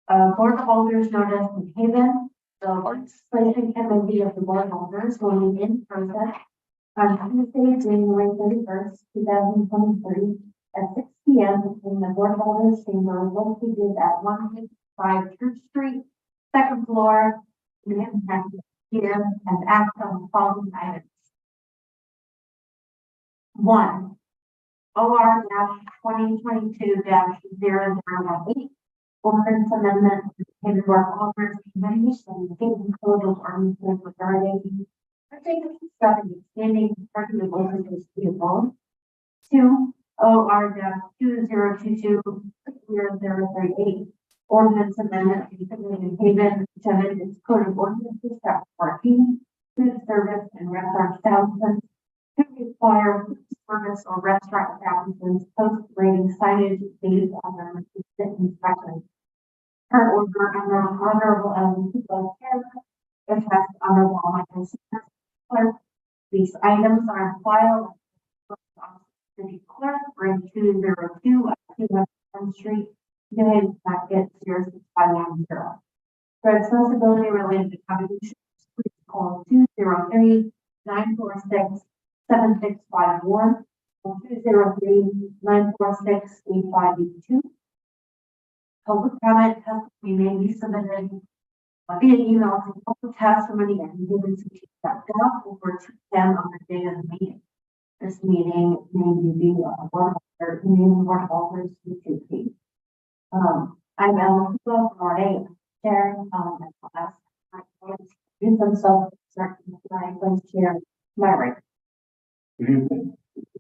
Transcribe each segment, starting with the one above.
Board holders notice in Haven, the legislation committee of the board holders will meet in person on Tuesday, January 31st, 2023 at 6 p.m. between the board holders chamber located at 155 Church Street, second floor, Manhattan, here, and act on the following items. 1. OR-2022-0018. Ordinance amendment to the Haven Board of Alder's Committees and the Haven Code of Ordinances regarding taking stuff and expanding parking of ordinances to the phone. 2. OR-2022-0038. Ordinance amendment to the Haven to amend its Code of Ordinances, Chapter 14, food service and restaurant establishments to require food service or restaurant establishments post rating signage based on their consistent inspection. Per order under Honorable Ellen attached Honorable Michael Clerk. These items are on file at City Clerk, room 202 at 200 Street, New Haven, Connecticut 06510. For accessibility related accommodations, please call 203-946-7651 or 203-946-8582. Public comment testimony may be submitted via email to public testimony and given to chief.gov over 2 p.m. on the day of the meeting. This meeting may be board holders to 2 p.m. I'm Ellen from RA Chair. I'll ask my colleagues to introduce themselves, starting with my vice chair, my right. Good evening,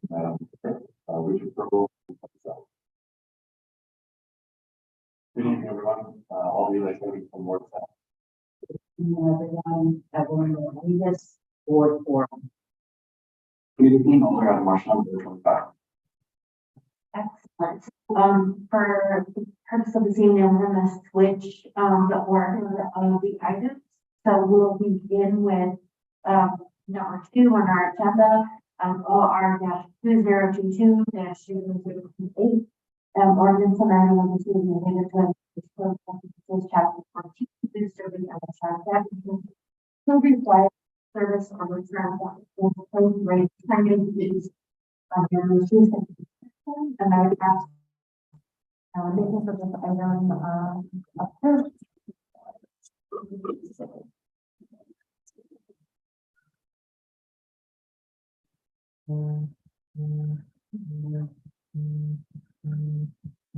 Madam Chair. Richard Purple. Good evening, everyone. All the elections from board staff. Everyone, everyone, Rodriguez, board forum. Good evening, all around Marshall, board 25. Excellent. For the purpose of this evening, we're going to switch the order of the items. So we'll begin with number 2 on our agenda, OR-2022-0028. Ordinance amendment of the city of New Haven chapter 14, food service and restaurant establishments to require service or restaurant post rate signage fees on their restrictions. And I would ask maintenance of this item approved.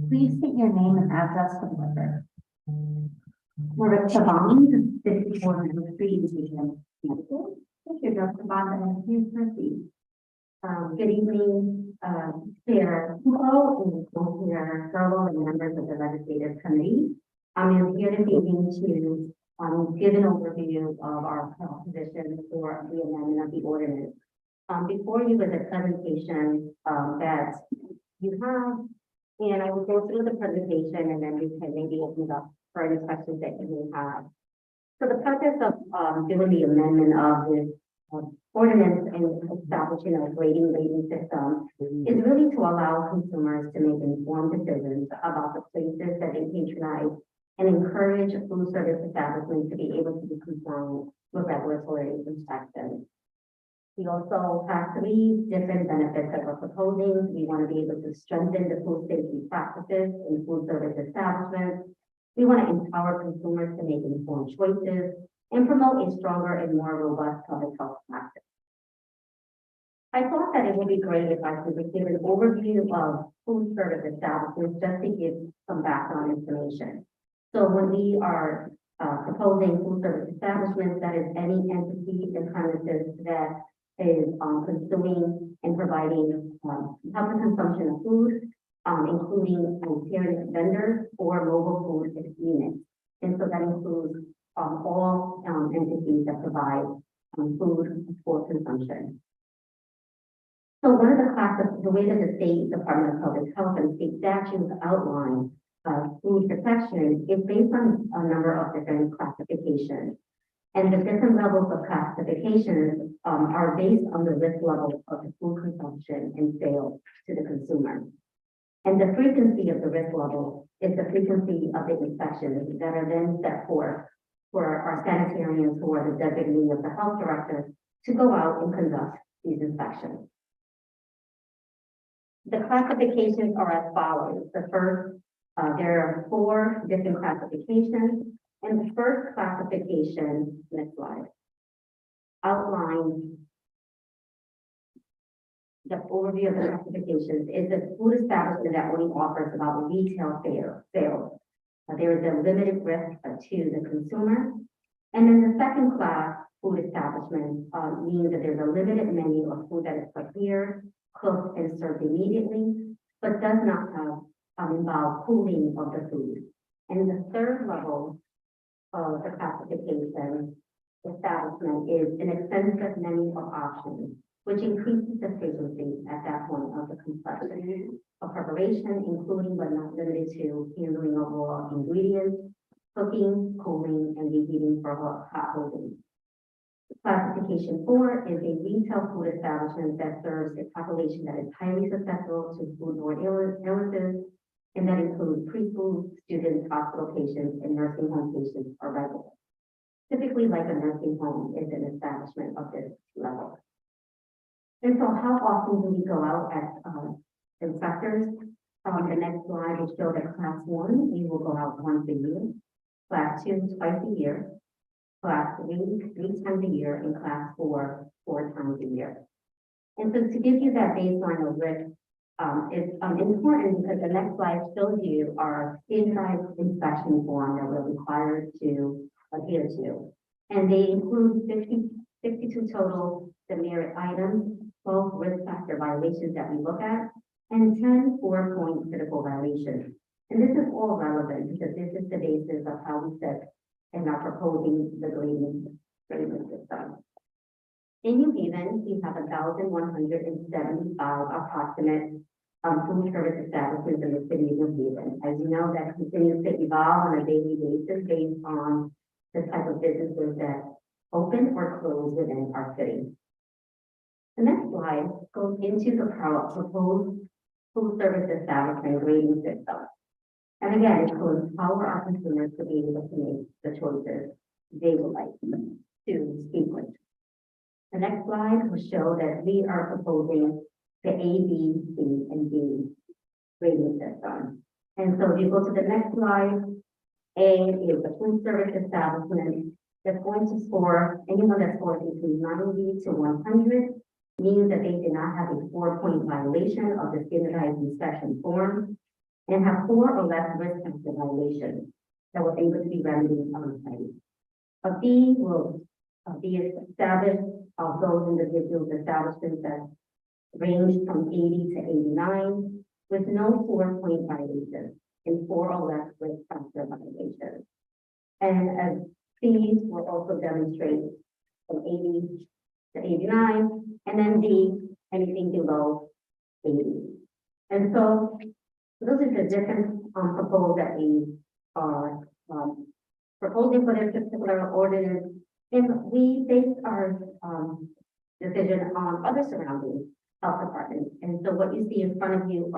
Please state your name and address for the record. Rebecca Bond, 54 Middle Street, Connecticut. Thank you, Dr. Bond, and please proceed. Good evening, Chair Kuko and Chair Thurlow and members of the Legislative Committee. I'm here this evening to give an overview of our position for the amendment of the ordinance. Before you is a presentation that you have, and I will go through the presentation and then we can maybe open it up for any questions that you may have. So the purpose of doing the amendment of this ordinance and establishing a rating system is really to allow consumers to make informed decisions about the places that they patronize and encourage food service establishments to be able to be compliant with regulatory inspections. We also have 3 different benefits that we're proposing. We want to be able to strengthen the food safety practices in food service establishments. We want to empower consumers to make informed choices and promote a stronger and more robust public health practice. I thought that it would be great if I could give an overview of food service establishments just to give some background information. So when we are proposing food service establishments, that is any entity and premises that is consuming and providing public consumption of food, including periodic vendors or mobile food units. And so that includes all entities that provide food for consumption. So one of the way that the State Department of Public Health and state statutes outline food protection is based on a number of different classifications. And the different levels of classifications are based on the risk level of the food consumption and sale to the consumer. And the frequency of the risk level is the frequency of the inspections that are then set forth for our sanitarians who are the designee of the health director to go out and conduct these inspections. The classifications are as follows. The first, there are 4 different classifications, and the first classification, next slide, outlines the overview of the classifications is a food establishment that only offers about retail sales. There is a limited risk to the consumer. And then the second class food establishment means that there's a limited menu of food that is prepared, cooked, and served immediately, but does not have involve cooling of the food. And the third level of the classification establishment is an extensive menu of options, which increases the frequency at that point of the complexity of preparation, including but not limited to handling of raw ingredients, cooking, cooling, and reheating for hot holding. Classification 4 is a retail food establishment that serves a population that is highly susceptible to foodborne illnesses, and that includes preschool students, hospital patients, and nursing home patients or residents. Typically, like a nursing home is an establishment of this level. And so how often do we go out as inspectors? The next slide will show that class 1, we will go out once a year, class 2, twice a year, class 3, 3 times a year, and class 4, 4 times a year. And so to give you that baseline of risk, it's important because the next slide shows you our standardized inspection form that we're required to adhere to. And they include 62 total demerit items, 12 risk factor violations that we look at, and 10 4-point critical violations. And this is all relevant because this is the basis of how we set and are proposing the grading system. In New Haven, we have 1,175 approximate food service establishments in the city of New Haven. As you know, that continues to evolve on a daily basis based on the type of businesses that open or close within our city. The next slide goes into the proposed food service establishment grading system. And again, it will empower our consumers to be able to make the choices they would like to speak with. The next slide will show that we are proposing the A, B, C, and D grading system. And so if you go to the next slide, A is the food service establishment that's going to score, anyone that scores between 90 to 100 means that they did not have a 4-point violation of the standardized inspection form and have 4 or less risk factor violations that were able to be remedied on site. A B will be established of those individuals establishments that range from 80 to 89 with no 4-point violations and 4 or less risk factor violations. And as C will also demonstrate from 80 to 89, and then D, anything below 80. And so those are the different proposals that we are proposing for this particular ordinance. And we base our decision on other surrounding health departments. And so what you see in front of you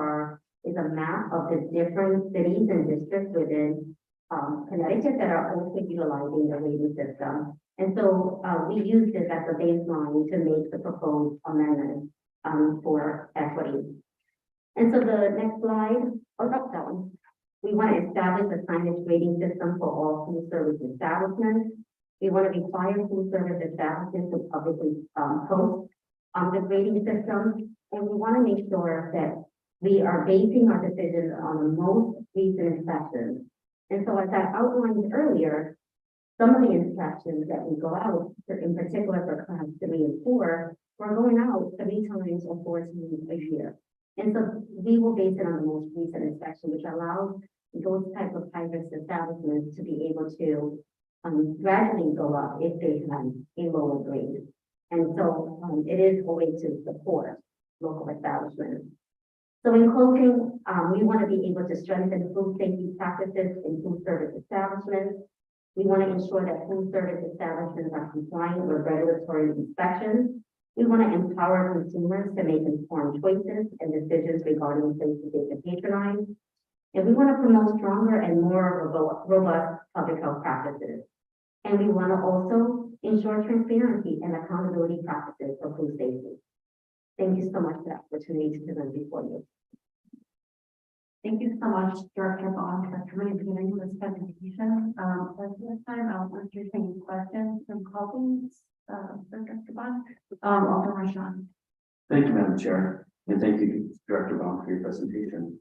is a map of the different cities and districts within Connecticut that are also utilizing the rating system. And so we use this as a baseline to make the proposed amendment for equity. And so the next slide, that one. We want to establish a signage rating system for all food service establishments. We want to require food service establishments to publicly post on the grading system. And we want to make sure that we are basing our decisions on the most recent inspections. And so as I outlined earlier, some of the inspections that we go out, in particular for class 3 and 4, we're going out 3 times or 4 times a year. And so we will base it on the most recent inspection, which allows those type of high-risk establishments to be able to gradually go up if they have a lower grade. And so it is a way to support local establishments. So in closing, we want to be able to strengthen food safety practices in food service establishments. We want to ensure that food service establishments are compliant with regulatory inspections. We want to empower consumers to make informed choices and decisions regarding places they can patronize. And we want to promote stronger and more robust public health practices. And we want to also ensure transparency and accountability practices for food safety. Thank you so much for the opportunity to present before you. Thank you so much, Director Bond, for coming and giving this presentation. At this time, I'll entertain questions from colleagues, for Director Bond. Alderman Rashawn. Thank you, Madam Chair, and thank you, Director Baum, for your presentation.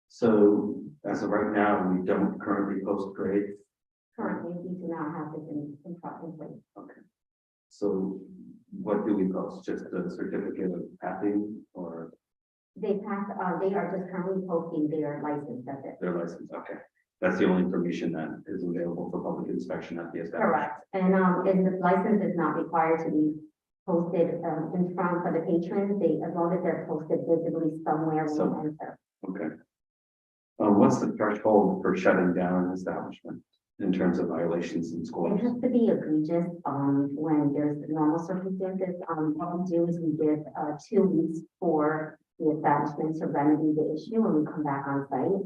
So as of right now, we don't currently post grades. Currently, we do not have this in place. Okay. So what do we post? Just a certificate of passing or They are just currently posting their license, that's it. their license? Okay. That's the only information that is available for public inspection at the establishment. Correct. And the license is not required to be posted in front for the patrons. As long as they're posted visibly somewhere when So- they enter. Okay. What's the threshold for shutting down an establishment in terms of violations in It schools? has to be egregious when there's normal circumstances. What we do is we give 2 weeks for the establishment to remedy the issue when we come back on site.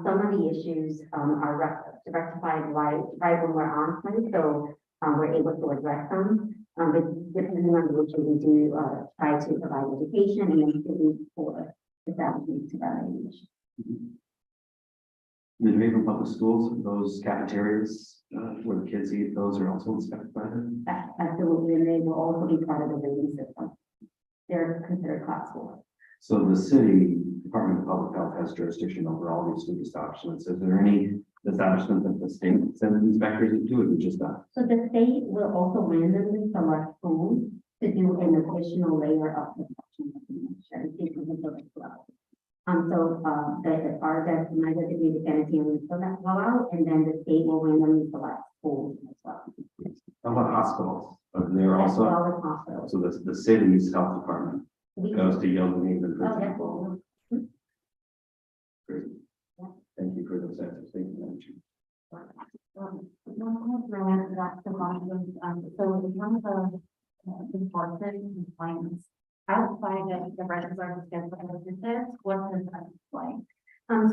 Some of the issues are rectified right when we're on site, so we're able to address them. But depending on the issue, we do try to provide education and then 2 weeks for establishments to remedy the issue. The New Haven Public Schools, those cafeterias where the kids eat, those are also inspected by them? Absolutely, and they will also be part of the rating system. They're considered class 4. So the city Department of Public Health has jurisdiction over all these food establishments. Is there any establishment that the state sends inspectors into, or just that? So the state will also randomly select schools to do an additional layer of protection. My designated sanitarian will that go out, and then the state will randomly select schools as well. How about hospitals? Are there As also, well as hospitals. so the city's health department We goes to Yale New Haven, for Oh, yes. example? Great. Thank you for those answers. Thank you, Madam Chair. One question I wanted to ask the audience, so in terms of enforcement compliance, outside of the regular schedule visits, what does that look like?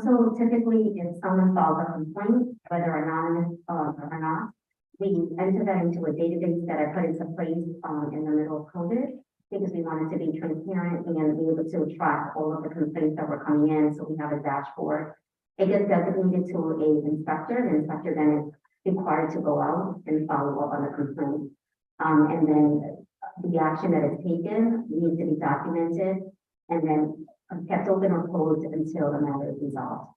So typically, if someone files a complaint, whether anonymous or not, we enter that into a database that I put into place in the middle of COVID, because we wanted to be transparent and be able to track all of the complaints that were coming in. So we have a dashboard. It gets designated to an inspector. The inspector then is required to go out and follow up on the complaint. And then the action that is taken needs to be documented and then kept open or closed until the matter is resolved.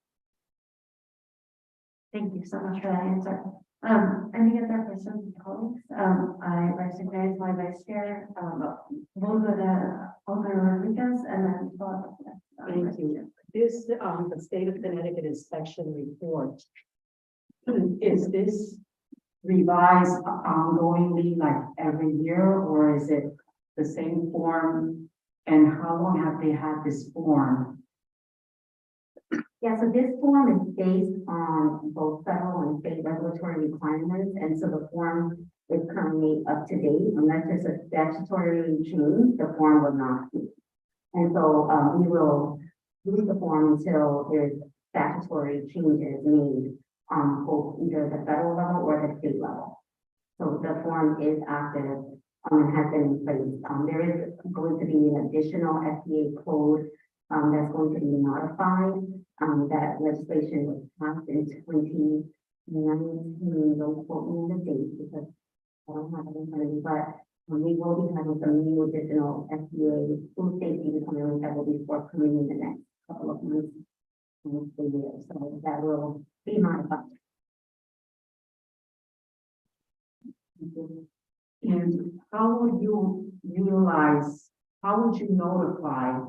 Thank you so much for that answer. Any other questions, colleagues? I recognize my vice chair, we'll go to Alderman Rodriguez and then follow up. Thank you. This, the state of Connecticut inspection report, is this revised ongoingly, like every year, or is it the same form? And how long have they had this form? Yeah, so this form is based on both federal and state regulatory requirements, and so the form is currently up to date. Unless there's a statutory change, the form will not be. And so we will use the form until there's statutory changes made on both either the federal level or the state level. So the form is active and has been in place. There is going to be an additional FDA code that's going to be modified. That legislation was passed in 2019. Don't quote me on the date because I don't have it in front of me, but we will be having some new additional FDA food safety requirements that will be forthcoming in the next couple of months. So that will be modified. And how would you notify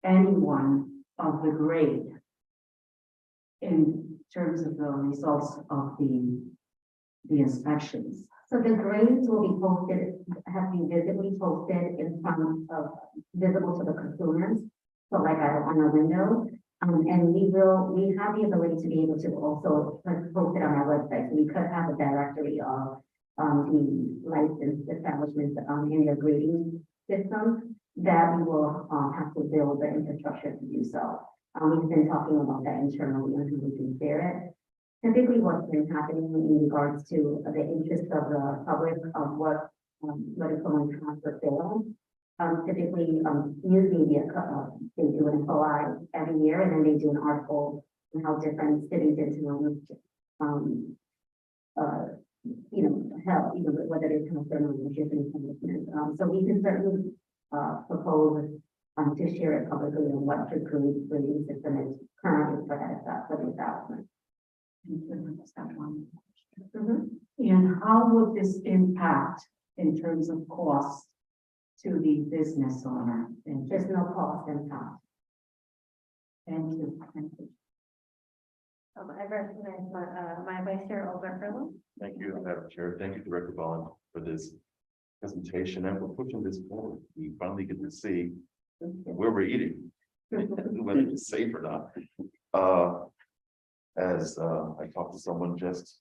anyone of the grade in terms of the results of the inspections? So the grades will be posted, have been visibly posted in front of, visible to the consumers. So like on a window, and we have the ability to be able to also post it on our website. So we could have a directory of the licensed establishments, in their grading system, that we will, have to build the infrastructure to do so. We've been talking about that internally and who we can share it. Typically, what's been happening in regards to the interest of the public of what is going to transfer sale. Typically, news media, they do an OI every year, and then they do an article on how different cities and towns, how, whether it's concerned or different establishments. So we can certainly, propose, to share it publicly on what the grading system is currently for the establishment. And how would this impact in terms of cost to the business owner? And There's no cost impact. thank you, thank you. I recognize my vice chair, Albert Furlong. Thank you, Madam Chair. Thank you, Director Bond, for this presentation and for pushing this forward. We finally get to see where we're eating, whether it's safe or not. As I talked to someone just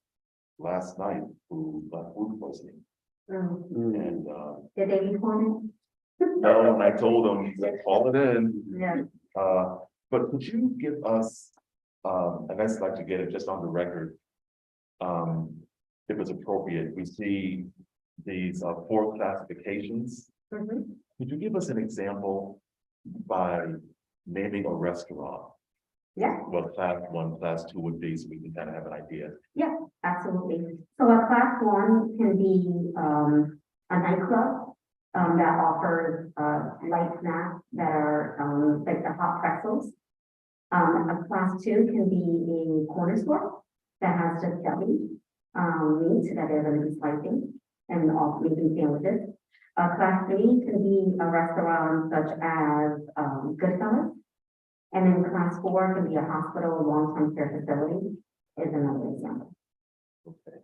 last night who got food poisoning, and Did they report no, and I told them, call it in. it? Yeah. But could you give us, and I'd like to get it just on the record, if it's appropriate, we see these 4 classifications. Could you give us an example by naming a restaurant? Yeah. What class 1, class 2 would be, so we can kind of have an idea. Yeah, absolutely. So a class 1 can be a nightclub that offers light snacks that are like the hot pretzels. A class 2 can be a corner store that has just deli meat that they're going to be slicing and also making sandwiches. Class 3 can be a restaurant such as Goodfellas. And then class 4 can be a hospital, long-term care facility is another example. Okay.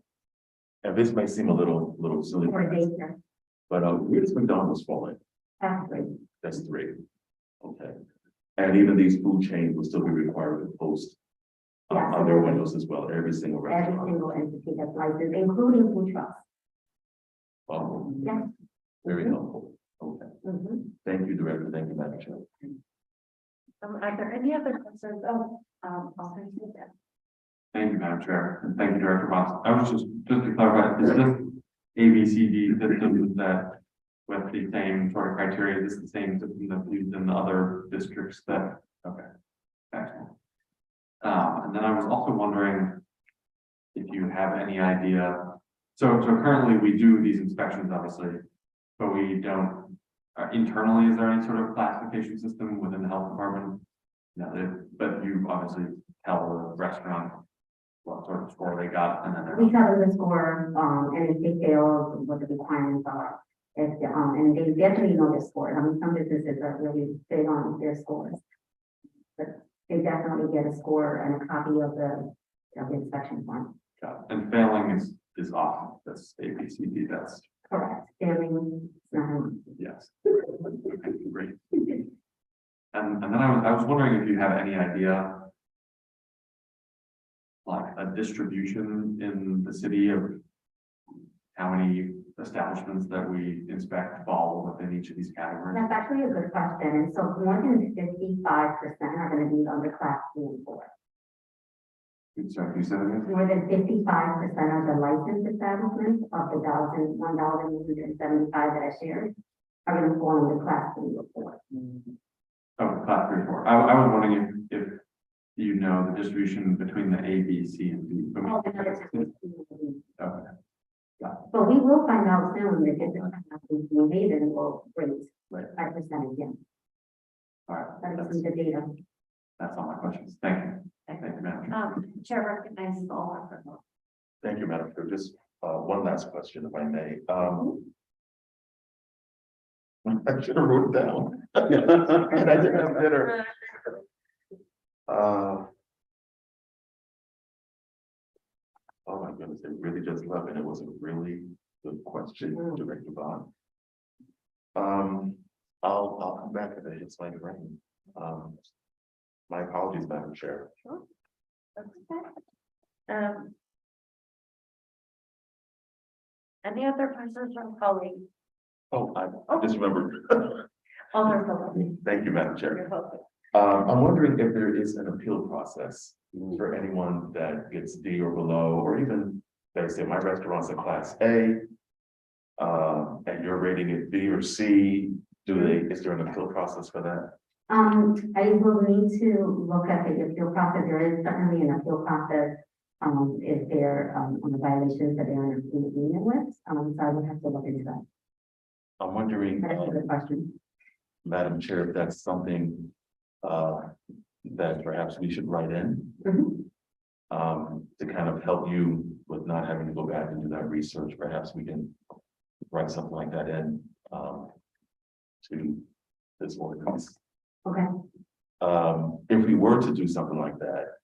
And this may seem a little silly, Or daycare, but where does McDonald's fall in? that's great. That's 3. Okay. And even these food chains will still be required to post Yeah, on their absolutely. windows as well, every single Every restaurant. single entity that's licensed, including food trucks. Yeah. Very helpful. Okay. Thank you, Director. Thank you, Madam Chair. Are there any other concerns? Alderman Smith? Thank you, Madam Chair, and thank you, Director Bonds. I was just to clarify, is this ABCD system that with the same sort of criteria, is this the same system that's used in the other districts that, okay, excellent. And then I was also wondering if you have any idea, so currently we do these inspections, obviously, but we don't, internally, is there any sort of classification system within the health department? No, but you obviously tell the restaurant what sort of score they got, and then they're. We tell them the score, and if they fail, what the requirements are. If, and they definitely know their score. I mean, some businesses are really big on their scores. But they definitely get a score and a copy of the inspection form. Got it. And failing is off, that's ABCD, that's, Correct. Failing, yes. Okay, great. And then I was wondering if you have any idea, like a distribution in the city of how many establishments that we inspect fall within each of these categories? that's actually a good question. And so more than 55% are going to be under class 3 and 4. Sorry, you said it again? More than 55% of the licensed establishments of the 1,175 that I shared are going to fall under class 3 or 4. Oh, class 3 or 4. I was wondering if you know the distribution between the A, B, C, and D. Oh, the other two. Okay. But we will find out soon if it's made and we'll raise Right. 5% again. All right. That is the data. That's all my questions. Thank you. Thank you, Madam Chair. Chair recognizes Alderman Furlong. Thank you, Madam Chair. Just one last question, if I may. I should have wrote it down. And I didn't have dinner. Oh my goodness, it really just left, and it was a really good question, Director Bond. I'll come back if it hits my brain. My apologies, Madam Chair. That's okay. Any other questions from colleagues? Oh, I just remembered. Alder Phillips, Thank you, Madam Chair. you're welcome. I'm wondering if there is an appeal process for anyone that gets D or below, or even, they say my restaurant's a class A. And you're rating it B or C, is there an appeal process for that? I will need to look at the appeal process. There is certainly an appeal process. If they're, on the violations that they're in agreement with, so I would have to look into that. I'm wondering, That is a good question. Madam Chair, if that's something, that perhaps we should write in. Mhm. To kind of help you with not having to go back and do that research, perhaps we can write something like that in, to this ordinance. Okay. If we were to do something like that,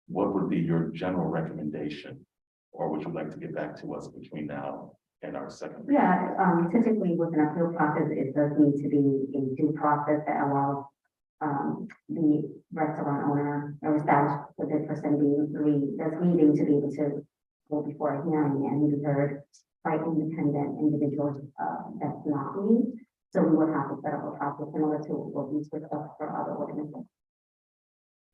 what would be your general recommendation? Or would you like to get back to us between now and our second? Yeah, typically with an appeal process, it does need to be a due process that allows the restaurant owner or establishment with the person that's leaving to be able to go before a hearing and be heard by independent individuals, that's not me. So we would have to set up a process similar to what we set up for other ordinances.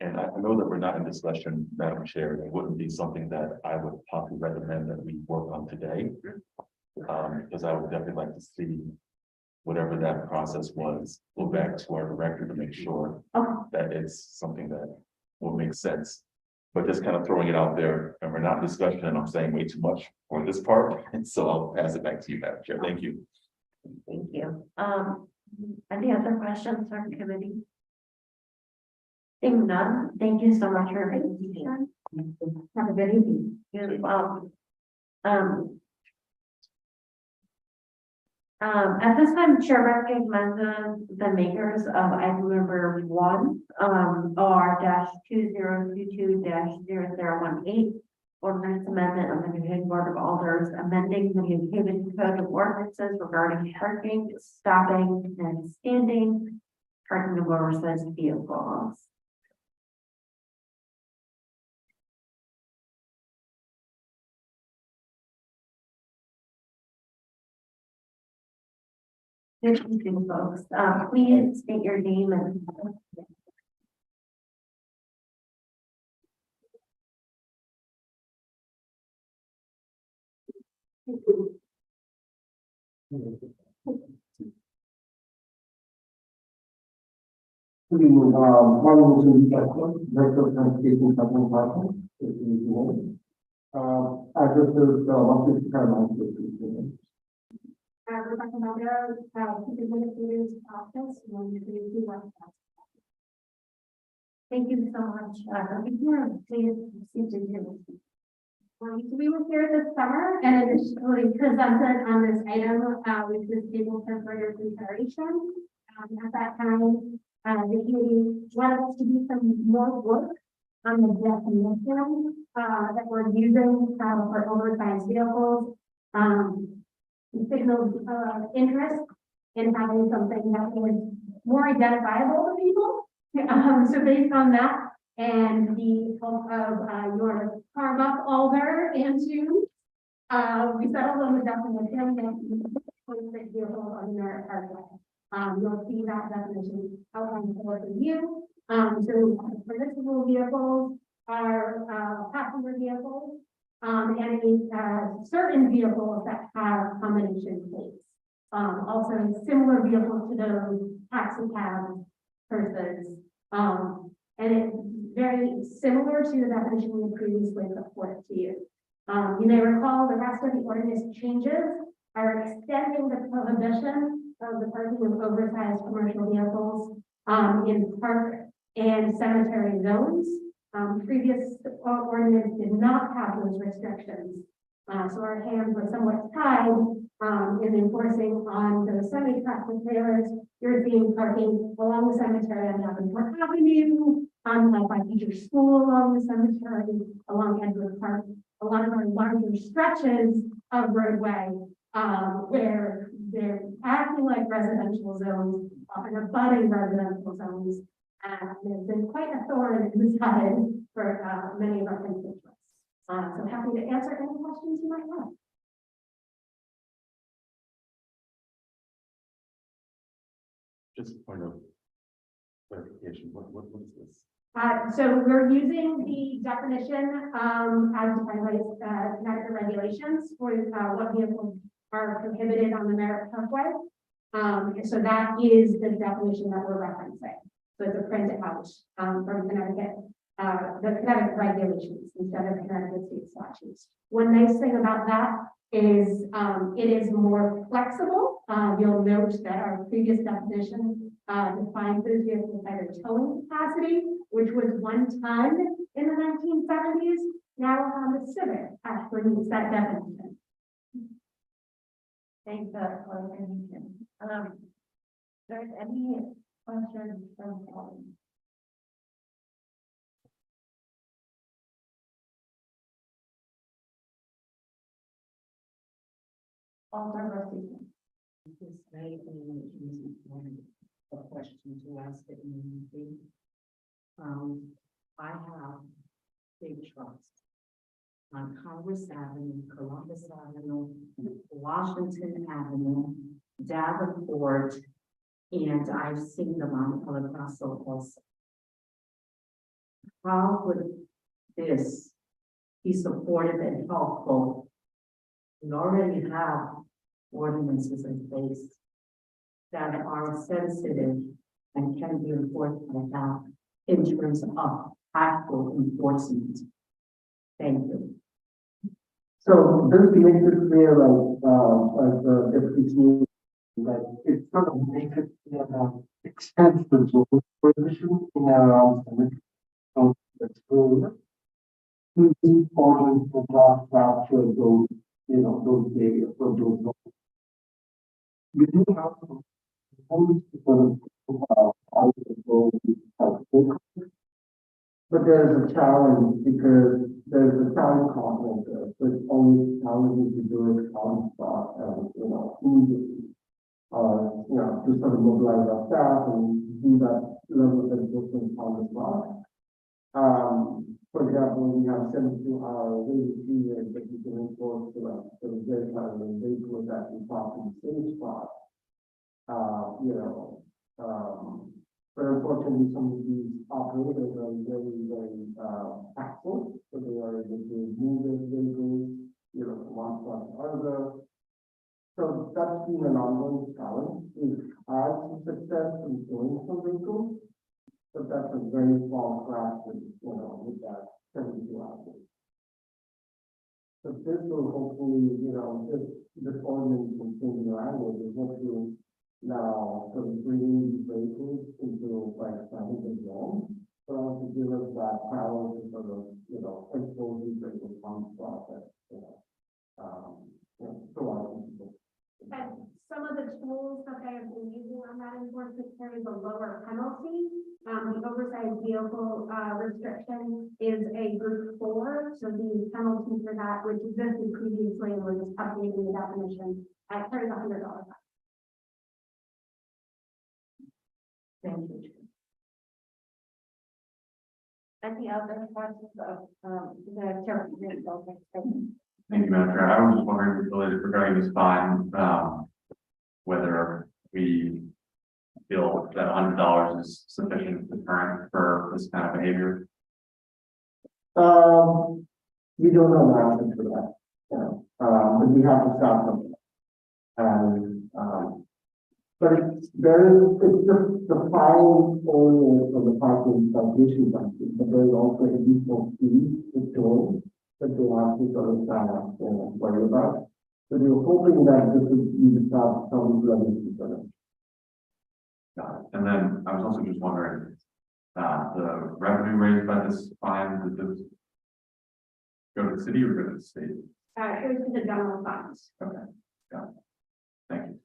And I know that we're not in discussion, Madam Chair, it wouldn't be something that I would probably recommend that we work on today. Because I would definitely like to see whatever that process was, go back to our director to make sure Okay. that it's something that will make sense. But just kind of throwing it out there, and we're not in discussion, and I'm saying way too much for this part, and so I'll pass it back to you, Madam Chair. Thank you. Thank you. Any other questions from committee? Seeing none, thank you so much for your presentation. Have a good evening. You as well. At this time, Chair recognizes the makers of item number 1, R-2022-0018, ordinance amendment of the New Haven Board of Alders, amending the New Haven Code of Ordinances regarding parking, stopping, and standing, parking of oversized vehicles. Good evening, folks. Please state your name and. My name is Lee Beckler, Director of Transportation Company Department. Address is 150 Paramount Street. Rebecca Melgar, Chief Administrator's Office, 132 West. Thank you so much. Please proceed to you. We were here this summer and initially presented on this item, which was table for further consideration. At that time, the committee wanted us to do some more work on the definition that we're using for oversized vehicles. We signaled interest in having something that was more identifiable to people. So based on that and the help of your carve up Alder and you, we settled on the definition that 26 vehicles on their parkway. You'll see that definition outlined for you. So permissible vehicles are passenger vehicles. And certain vehicles that have combination plates. Also similar vehicles to those taxi cabs, hearses. And it's very similar to the definition we previously put forth to you. You may recall the rest of the ordinance changes are extending the prohibition of the parking of oversized commercial vehicles in park and cemetery zones. Previous ordinance did not have those restrictions. So our hands were somewhat tied in enforcing on those semi-tractor trailers. You're seeing parking along the cemetery on Davenport Avenue, on by Beecher School along the cemetery, along Edward Park, a lot of our larger stretches of roadway where they're acting like residential zones, often abutting residential zones. There's been quite a thorn in the side for many of our constituents. So happy to answer any questions you might have. Just a point of clarification, what is this? So we're using the definition, as defined by, Connecticut regulations for, what vehicles are prohibited on the Merritt Parkway. And so that is the definition that we're referencing. So it's a printed out, from Connecticut, the Connecticut regulations instead of Connecticut state statutes. One nice thing about that is, it is more flexible. You'll note that our previous definition, defined those vehicles by their towing capacity, which was 1 ton in the 1970s. Now, the Civic actually meets that definition. Thanks for clarification. There's any questions from colleagues? Alderman Rossi. This may be a question to ask at the meeting. I have big trucks on Congress Avenue, Columbus Avenue, Washington Avenue, Davenport, and I've seen them on El Paso also. How would this be supportive and helpful? We already have ordinances in place that are sensitive and can be enforced by that in terms of actual enforcement. Thank you. So this makes it clear, as the deputy chief, like, it sort of makes it clear that extends the zone prohibition in around the school. To these ordinance does not capture those, those areas or those zones. We do have some rules for how to go with. But there's a challenge because there's a time conflict there, so it's always challenging to do it on the spot and, immediately. To sort of mobilize our staff and do that level of enforcement on the spot. For example, we have 72-hour waiting period that we can enforce for the very time when vehicles that we park in the same spot. But unfortunately, some of these operators are very, very active, so they are able to move their vehicles, from one spot to another. So that's been an ongoing challenge. We've had some success in doing some vehicles, but that's a very small fraction, with that 72 hours. So this will hopefully, this ordinance will change the language and hopefully now sort of bringing these vehicles into like standard zone, but also give us that power to sort of, control these vehicles on the process, so on. And some of the tools that they have been using on that enforcement carries a lower penalty. The oversized vehicle restriction is a group 4, so the penalty for that, which existed previously and was updating the definition, carries $100. Thank you. Any other questions of, the chair? Thank you, Madam Chair. I was just wondering related regarding this fine, whether we feel that $100 is sufficient deterrent for this kind of behavior. We don't know the answer to that, but we have to start something. And, but it's just the fine only for the parking citation function, but there's also additional fees to towing that they have to sort of, worry about. So we were hoping that this would be the start of some revenue for them. Got it. And then I was also just wondering, the revenue raised by this fine, did this go to the city or go to the state? It goes to the general funds. Okay, got it. Thank you.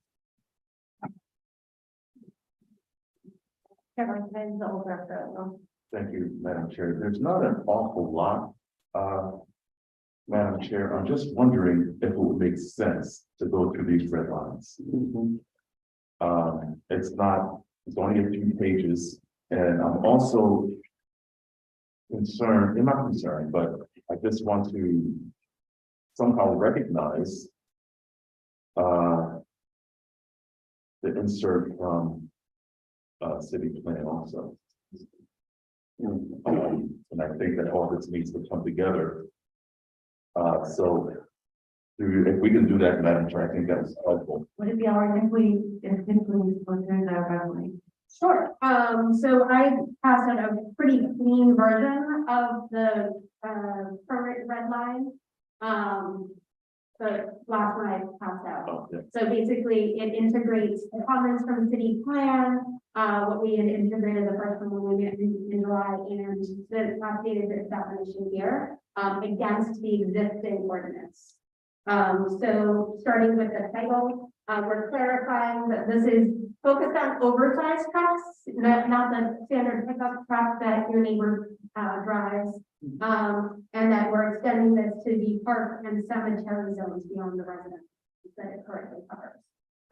Thank you, Madam Chair. There's not an awful lot, Madam Chair. I'm just wondering if it would make sense to go through these red lines. It's only a few pages, and I'm also concerned, I'm not concerned, but I just want to somehow recognize the insert from city plan also. And I think that all this needs to come together. So if we can do that, Madam Chair, I think that's helpful. Would it be all right if we go through the resolution? Sure, so I passed out a pretty clean version of the, permit red line. The last one I passed out. Oh, yeah. So basically, it integrates the comments from city plan, what we had integrated the first one when we met in July, and the updated definition here, against the existing ordinance. So starting with the title, we're clarifying that this is focused on oversized trucks, not the standard pickup truck that your neighbor, drives. And that we're extending this to the park and cemetery zones beyond the residence that it currently covers.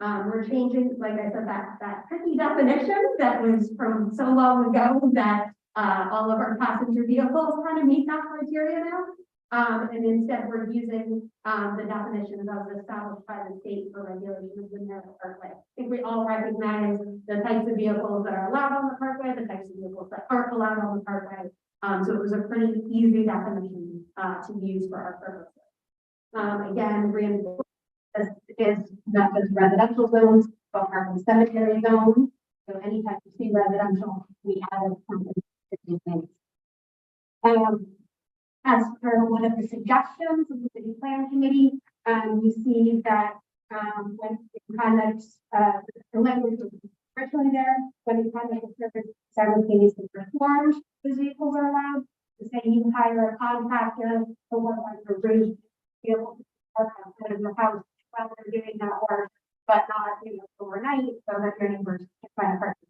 We're changing, like I said, that tricky definition that was from so long ago that, all of our passenger vehicles kind of meet that criteria now. And instead we're using, the definition that was established by the state for regulations in the parkway. I think we all recognize the types of vehicles that are allowed on the parkway, the types of vehicles that aren't allowed on the parkway. So it was a pretty easy definition, to use for our purposes. Again, reinforce is not just residential zones, but park and cemetery zones. So any type of C residential, we added something to these things. As per one of the suggestions of the city plan committee, we see that, when the conduct, the language was originally there, when the conduct of service simultaneously performed, those vehicles are allowed. To say you hire a contractor to work on your roof, be able to work outside of your house while they're doing that work, but not, overnight, so that your neighbors can find a person.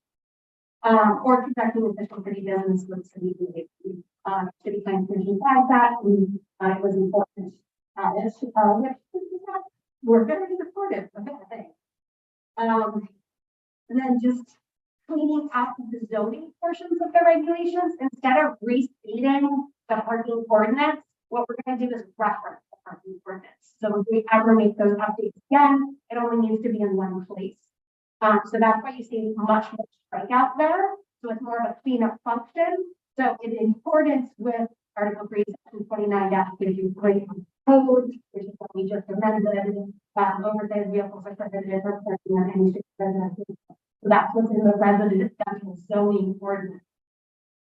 Or conducting official city business with city. City plan commission flagged that, and it was important. We're very supportive of that. And then just cleaning up the zoning portions of the regulations, instead of restating the parking ordinance, what we're going to do is reference the parking ordinance. So if we ever make those updates again, it only needs to be in one place. So that's why you see much more strikeout there. So it's more of a cleanup function. So in accordance with Article 3, Section 29-53 code, which is what we just amended, oversized vehicles are prohibited from parking on any street residential. So that's what's in the residential zoning ordinance.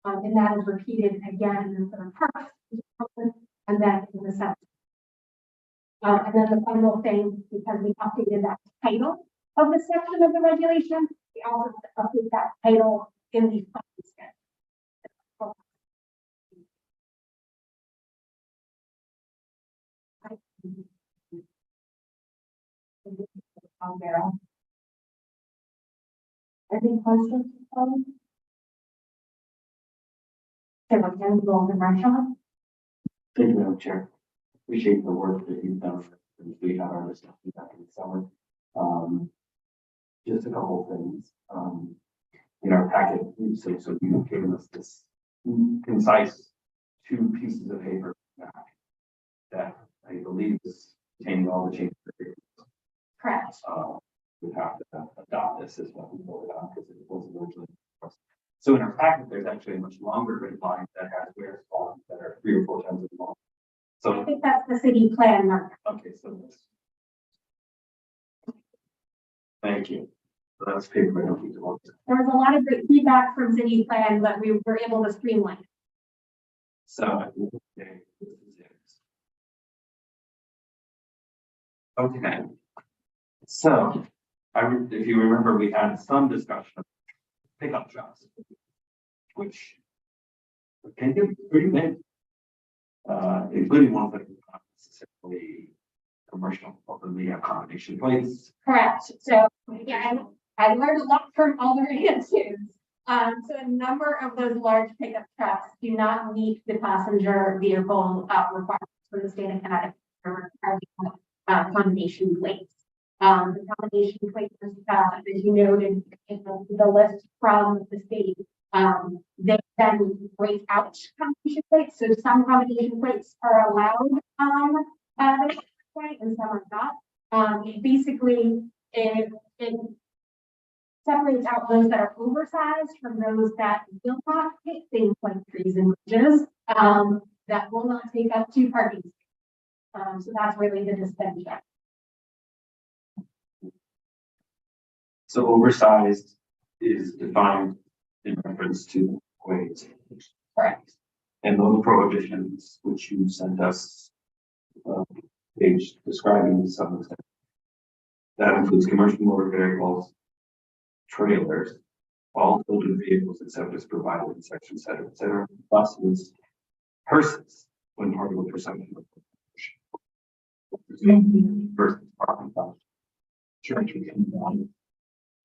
And that is repeated again in the parks, and then in the center. And then the final thing, because we updated that title of the section of the regulation, we also update that title in the funding schedule. Any questions? Commercial. Thank you, Madam Chair. Appreciate the work that you've done since we had our discussion back in the summer. Just a couple of things. In our packet, so you gave us this concise 2 pieces of paper back that I believe is containing all the changes. Correct. We have to adopt this as what we voted on because it wasn't originally. So in our packet, there's actually a much longer red line that has where spawns that are 3 or 4 times as long. I So, think that's the city plan mark. okay, so this. Thank you. So that's paper I don't need to look at. There was a lot of great feedback from city plan, but we were able to streamline it. So, okay, this is it. Okay. So, if you remember, we had some discussion of pickup trucks, which can get pretty big, including ones that are not necessarily commercial, openly accommodation plates. Correct. So, yeah, I learned a lot from all the answers. So a number of those large pickup trucks do not meet the passenger vehicle requirements for the state of Connecticut for combination plates. The combination plates, as you noted, in the list from the state, they then break out combination plates. So some combination plates are allowed on the point and some are not. Basically, separates out those that are oversized from those that will not hit things like trees and ridges, that will not take up two parking spaces. So that's really the distinction. So oversized is defined in reference to weight. Correct. And those prohibitions, which you sent us, page describing to some extent. That includes commercial motor vehicles, trailers, all children vehicles except as provided in section et cetera, buses, persons, when part of a perception of versus parking lots. Church and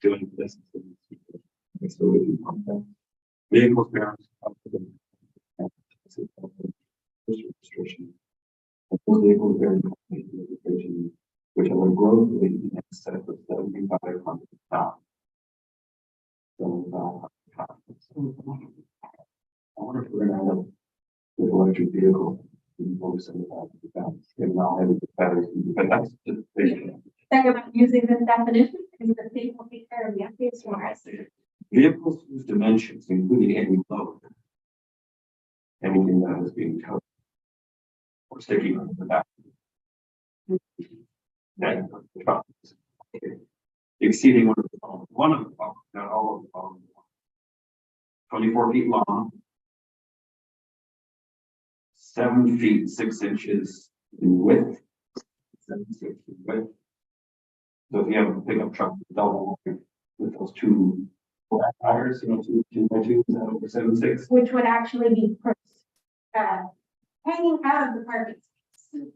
doing business. Vehicles bearers. Registration. Vehicles bearing registration, which are grossly in excess of 7,500 pounds. I wonder if we're gonna end up with electric vehicles. Over 7,000 pounds, given how heavy the batteries can be, but that's just basically. Thing about using this definition is the state will take care of the updates for us. Vehicles whose dimensions, including any load, anything that is being towed or sticking on the back. Then the truck is exceeding one of the following, not all of the following. 24 feet long, 7 feet 6 inches in width, 7 6 in width. So if you have a pickup truck with double with those two flat tires, you know, 2 by 2, is that over 7 6? Which would actually be hanging out of the parking space.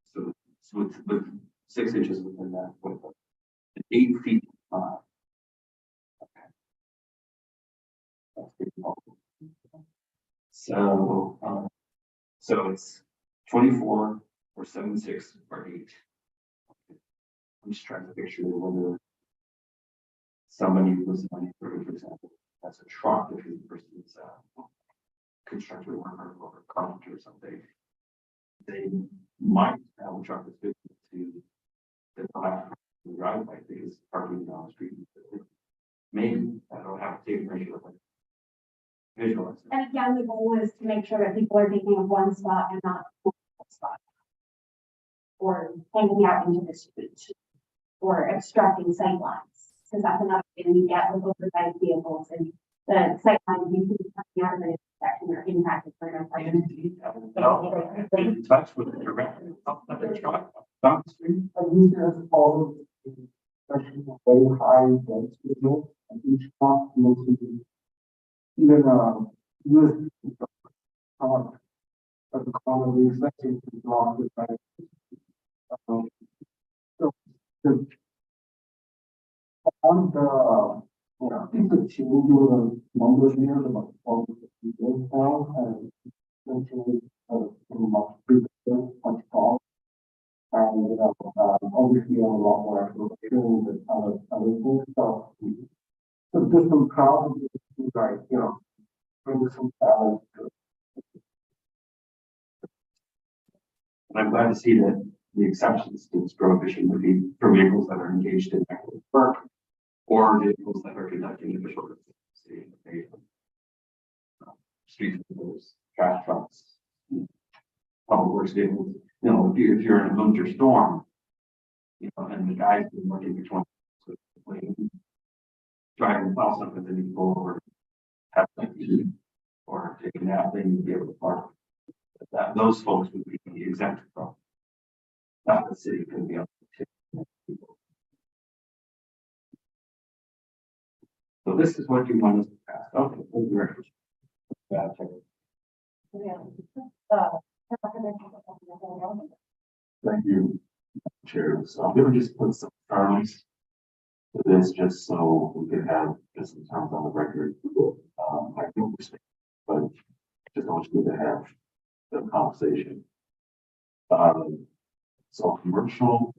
So it's with 6 inches within that, with 8 feet. Okay. That's pretty long. So it's 24 or 7 6 or 8. I'm just trying to picture whether somebody was money for example, that's a truck if the person is constructor worker or carpenter or something. They might have a truck that's big to the driveway because parking down the street. Maybe I don't have to take a measure of it. Visualize it. And again, the goal is to make sure that people are taking up one spot and not one spot. Or hanging out into the street. Or obstructing sight lines. Because that's another thing we get with oversized vehicles and the sight lines you can coming out of an intersection are impacted by their parking. Touch with the direct up the truck down the street. I use it as all of the especially very high density road and each part mostly even US at the corner of the executive block with that. So the on the I think the change of the numbers here about all the people now and essentially much bigger, much taller. And obviously a lot more exploration with other things. So there's some problems like bring some balance to it. And I'm glad to see that the exceptions to this prohibition would be for vehicles that are engaged in active work or vehicles that are conducting official business, street vehicles, trash trucks, public works vehicles. You know, if you're in a winter storm, and the guy's been working for 20 years, driving to plow something that you pull over, have to eat, or take a nap, then you'd be able to park. Those folks would be exempt from. Not the city can be up to people. So this is what you want us to pass. Okay, thank you very much. Thank you, Chair. So I'm gonna just put some terms to this just so we can have just some terms on the record. I think we're, but just want you to have the conversation. So commercial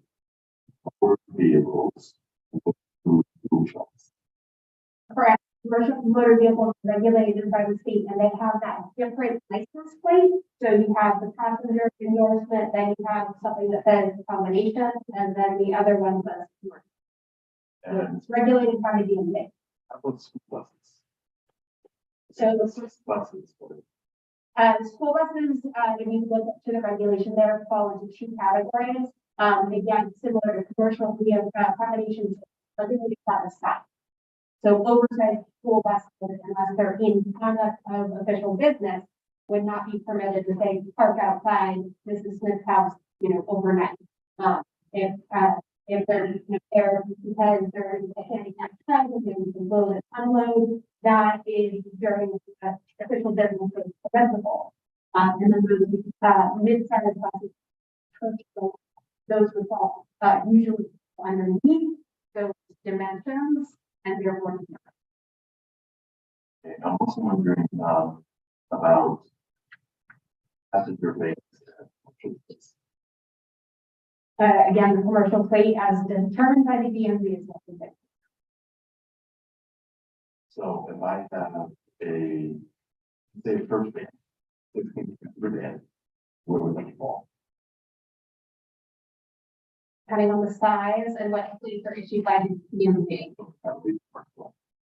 vehicles. Correct. Commercial motor vehicles are regulated by the state and they have that different license plate. So you have the passenger endorsement, then you have something that says combination, and then the other one says commercial. And It's regulated by the DMV. how about school buses? So, Buses. school buses, if you look to the regulation there, fall into two categories. Again, similar to commercial, we have accommodations, but then we have a stop. So oversized school buses, unless they're in conduct of official business, would not be permitted to say park outside Mrs. Smith's house, overnight. If they're, there because there's a handicap side, if they can load and unload, that is during official business is preventable. And then those mid-sized buses, those would fall usually underneath those dimensions and therefore. Okay, I'm also wondering, about passenger base. Again, the commercial plate as determined by the DMV is necessary. So if I have a, say, first band, 16 band, where would they fall? Depending on the size and what plates are issued by the DMV. Probably first one.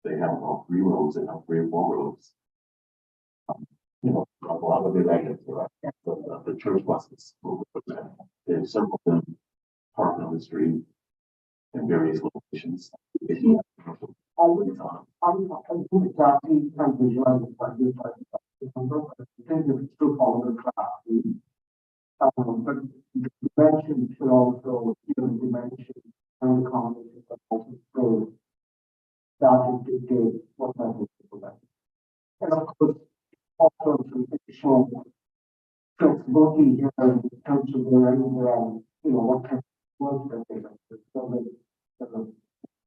They have all 3 rows and all 3 or 4 rows. A lot of the items, right? The church buses, there's several of them parked on the street in various locations. Always on. I think exactly trying to visualize the budget, I think if it's still follow the class. But the dimension should also, dimension and the combination of also so that would dictate what that is for that. And of course, also some additional flexibility here in terms of their, what kind of work that they do. So that,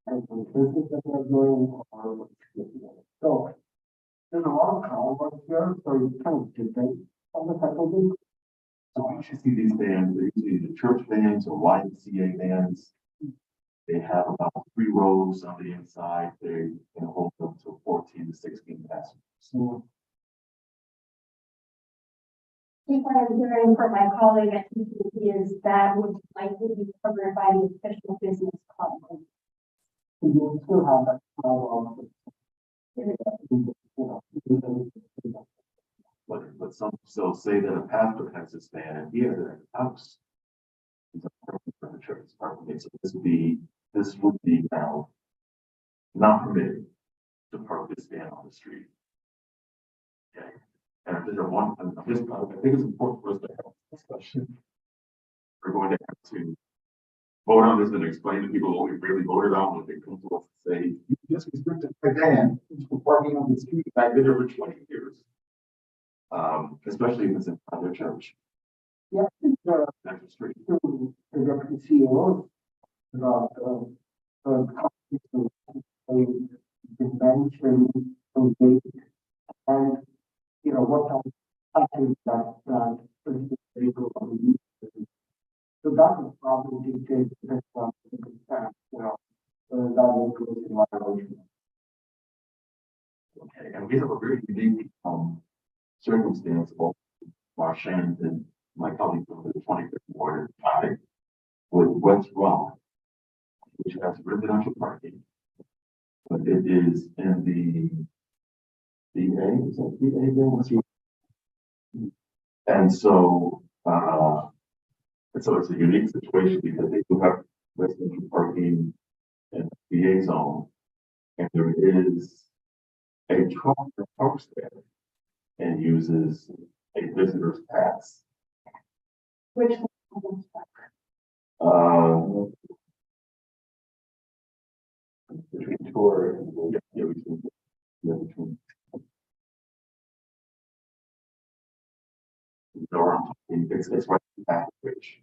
and the business that they're doing or so there's a lot of color here, so you kind of debate on the type of thing. So you should see these bands, they're usually the church bands or YMCA bands. They have about 3 rows on the inside. They can hold up to 14 to 16 passengers. So What I'm hearing from my colleague at TCP is that would likely be covered by the official business club. you still have that power of But some still say that a pastor has this van and he has it at his house. He's a parking for the church, parking. So this would be now not permitted to park this van on the street. Okay. And if there's one, I think it's important for us to have a discussion. We're going to have to vote on this and explain to people what we really voted on when they come to us and say, you just restricted my van for parking on the street. I've been here for 20 years. Especially if it's in their church. yeah, That's the street. the deputy CEO about dimension of weight and what kind of factors that vehicle will be used. So that would probably dictate that that will go in violation. Okay, and we have a very unique circumstance of Marchand and my colleague from the 25th Ward with West Rock, which has residential parking. But it is in the BA, is that BA there? What's your? And so it's a unique situation because they do have residential parking in the BA zone, and there is a truck that parks there and uses a visitor's pass. Which Between tour and between. It's right back, which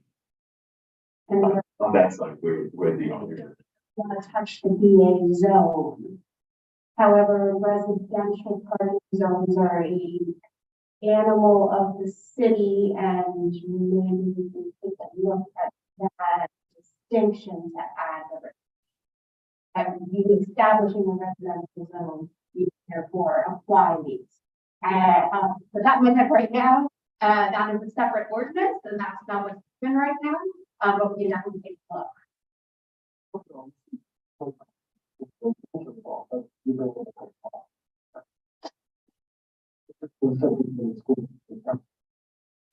and they're on that side where the owner. want to touch the BA zone. However, residential parking zones are a animal of the city and maybe we can take a look at that distinction to add the. And you establishing a residential zone, you therefore apply these. For that one right now, that is a separate ordinance and that's not what's in right now, but we can definitely take a look.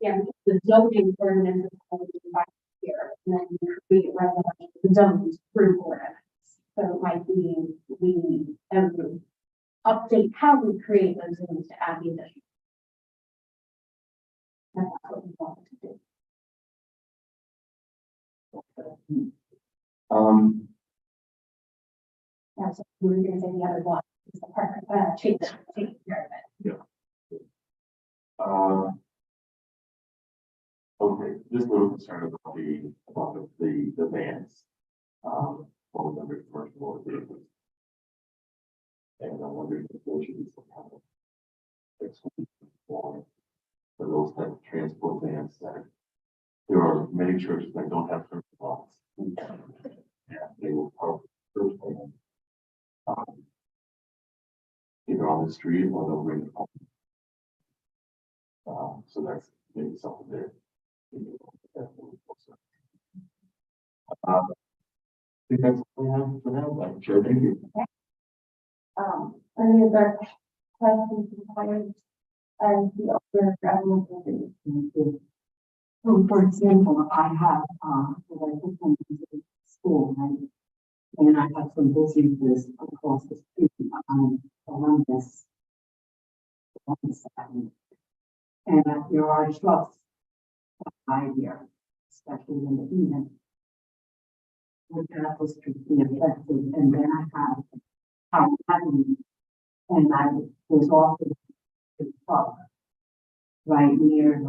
Yeah, the zoning ordinance is only by here, and then you create residential, the zoning through ordinance. So it might be, we, update how we create those zones to add the addition. That's what we wanted to do. That's what we were gonna say the other one, is the park, change care of it. Okay, just a little concerned about the vans. All the other commercial vehicles. And I wonder if there should be some kind of. exclusion For those type of transport vans that. There are many churches that don't have church lots. Yeah, they will park church van. Either on the street or they'll bring it home. So that's maybe something there. I think that's all I have for now, Madam Chair, thank you. Any other questions required? And the other government. So for example, I have, like, school, right? And I have some businesses across the street, Columbus. And there are trucks I hear, especially in the evening. Would that was to be affected, and then I have, and I was offered the truck right near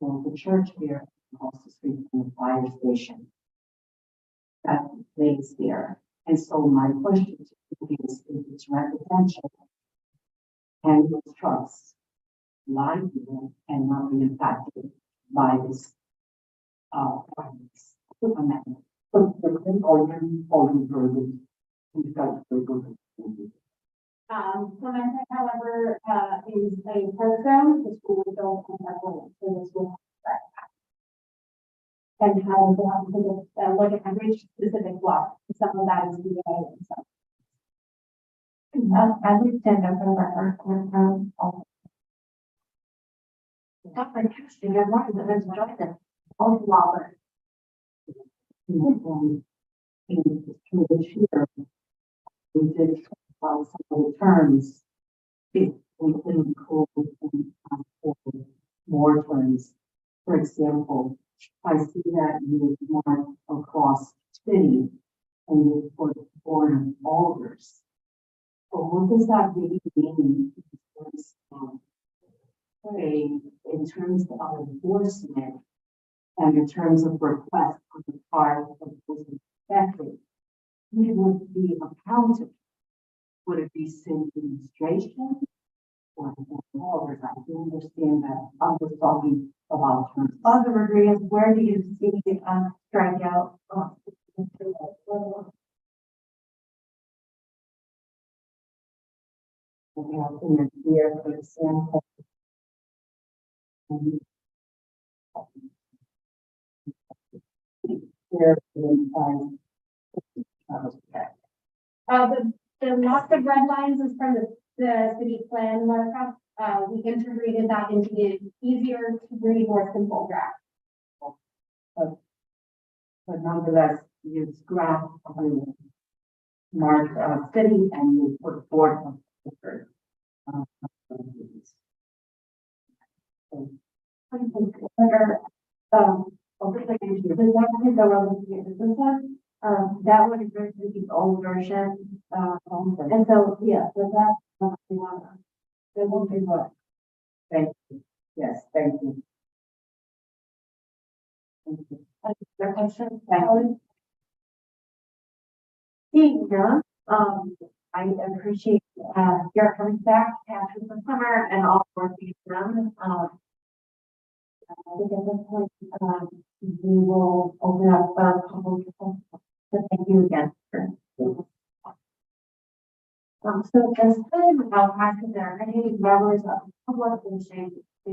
the church here, across the street from the fire station. That lays there. And so my question to you is, if it's residential and those trucks lie here and not be impacted by this, amendment. So the thing already heard is that very good. Clemente, however, is a program, the school will go on that role, so this will have that. And how they have to look at every specific block, some of that is BoA and stuff. I would stand up for the record, Not by casting, I'm not, but there's justice, all Robert. In this year, we did some of the terms. If we can call more terms. For example, I see that you mark across city and you put foreign alders. So what does that really mean in terms of enforcement and in terms of request on the part of those affected? Who would be accounted? Would it be city administration? Or alders? I do understand that I'm just talking about terms. Other Rodriguez, where do you see strike out? We have in the year, for example. Here in The lots of red lines is from the city plan markup. We integrated that into the easier to read, more simple draft. but nonetheless, you scrap mark city and you put board of different. That would address the old version, and so, yeah, so that's what we want. It won't be what. Thank you. Yes, thank you. Their question, seeing none, I appreciate, your coming back after the summer and all working with them. I think at this point, we will open up, public comment. So thank you again for. So this time, I'll pass it there, any members of the public wishing to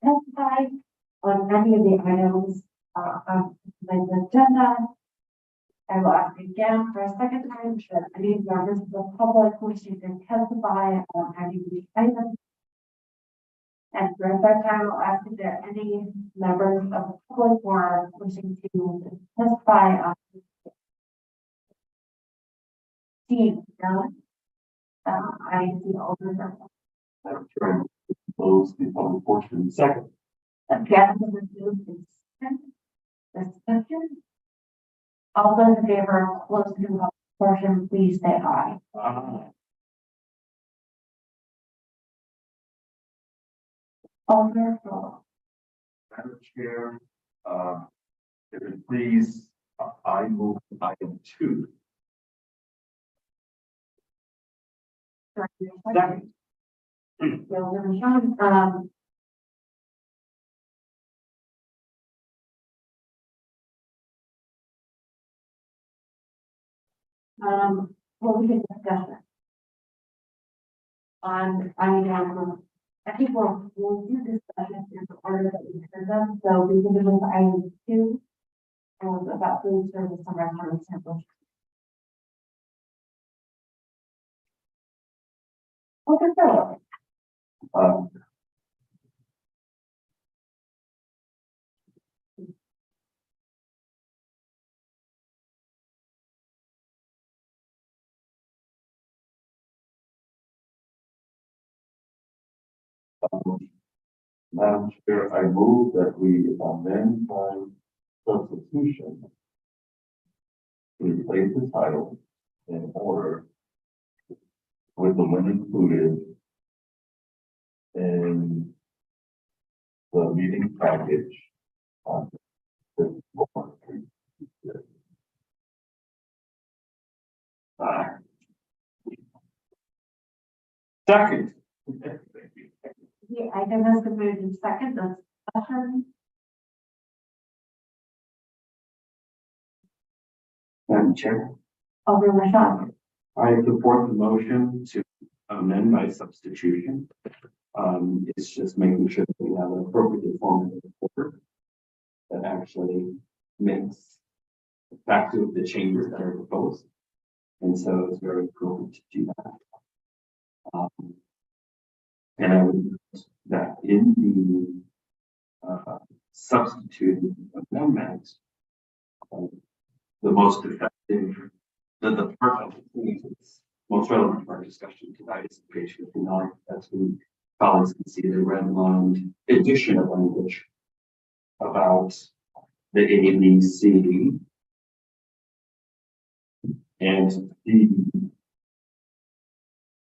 testify on any of the items, on the agenda. I will ask again for a second time, should any members of the public wishing to testify on any of these items? And for a third time, I'll ask if there are any members of the public who are wishing to testify on. Seeing none, I see all the members. Madam Chair, I close the public portion. Second. Again, this is discussion. All those in favor of closing the public portion, please say aye. Alder, roll. Madam Chair, if it please, I move item 2. Second. Alderman Sean, what we can discuss it. I think we'll do discussion in the order that we heard them, so we can do with item 2. About food service and restaurant samples. Okay, so. Madam Chair, I move that we amend by substitution to replace the title in order with the one included in the meeting package on the board. Second. The item has been moved in second, discussion. Madam Chair, Alderman Sean. I support the motion to amend by substitution. It's just making sure that we have an appropriate form of report that actually makes effective of the changes that are proposed. And so it's very appropriate to do that. And I would note that in the substituted amendment, the most effective, the part of the thing that's most relevant to our discussion tonight is page 59. That's when colleagues can see the redlined addition of language about the A, B, C, and D.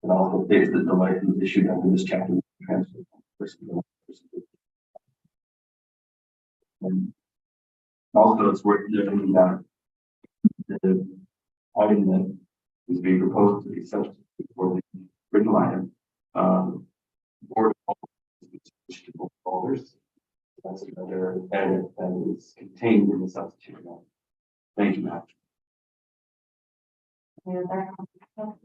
It also states that the license issued under this chapter will be transferred from person to person. And also, it's worth noting that the item that is being proposed to be substituted for the original item, board to board folders. That's another edit that is contained in the substitute. Thank you, Matt. Any other comments?